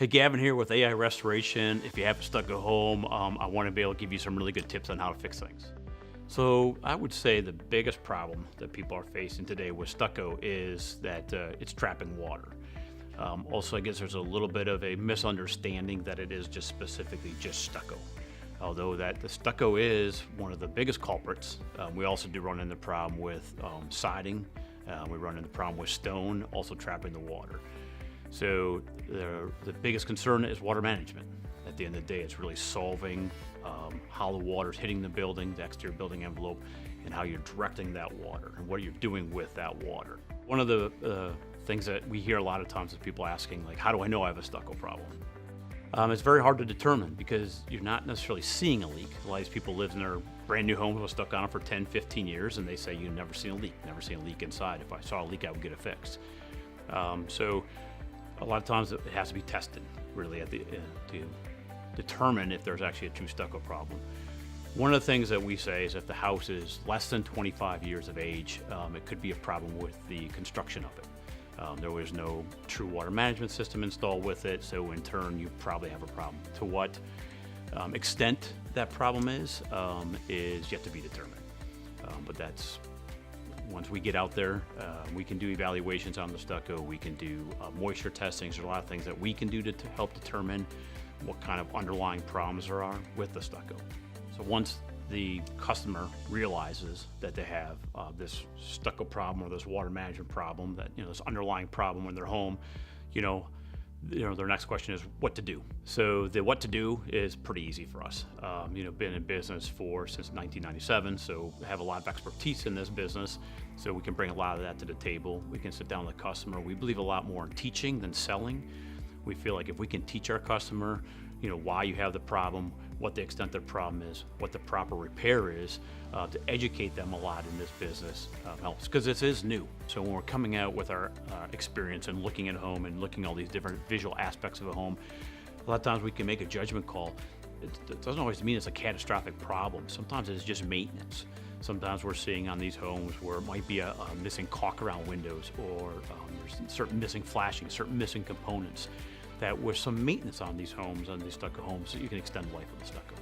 Hey, Gavin here with AI Restoration. If you have a stucco home, I want to be able to give you some really good tips on how to fix things. So I would say the biggest problem that people are facing today with stucco is that it's trapping water. Also, I guess there's a little bit of a misunderstanding that it is just specifically just stucco. Although that the stucco is one of the biggest culprits, we also do run into the problem with siding. We run into the problem with stone, also trapping the water. So the biggest concern is water management. At the end of the day, it's really solving how the water's hitting the building, the exterior building envelope, and how you're directing that water and what you're doing with that water. One of the things that we hear a lot of times is people asking, like, how do I know I have a stucco problem? It's very hard to determine because you're not necessarily seeing a leak. A lot of these people live in their brand new homes with stuck on it for 10, 15 years, and they say, you've never seen a leak, never seen a leak inside. If I saw a leak, I would get it fixed. So a lot of times it has to be tested, really, to determine if there's actually a true stucco problem. One of the things that we say is if the house is less than 25 years of age, it could be a problem with the construction of it. There was no true water management system installed with it, so in turn you probably have a problem. To what extent that problem is yet to be determined. But that's once we get out there, we can do evaluations on the stucco, we can do moisture testings. There's a lot of things that we can do to help determine what kind of underlying problems there are with the stucco. So once the customer realizes that they have this stucco problem or this water management problem, that this underlying problem in their home, their next question is what to do. So the what to do is pretty easy for us. Been in business since 1997, so have a lot of expertise in this business. So we can bring a lot of that to the table. We can sit down with the customer. We believe a lot more in teaching than selling. We feel like if we can teach our customer, why you have the problem, what the extent of the problem is, what the proper repair is, to educate them a lot in this business helps, because this is new. So when we're coming out with our experience and looking at a home and looking at all these different visual aspects of a home, a lot of times we can make a judgment call. It doesn't always mean it's a catastrophic problem. Sometimes it's just maintenance. Sometimes we're seeing on these homes where it might be a missing caulk around windows, or there's certain missing flashing, certain missing components, that with some maintenance on these homes, on these stucco homes, you can extend the life of the stucco.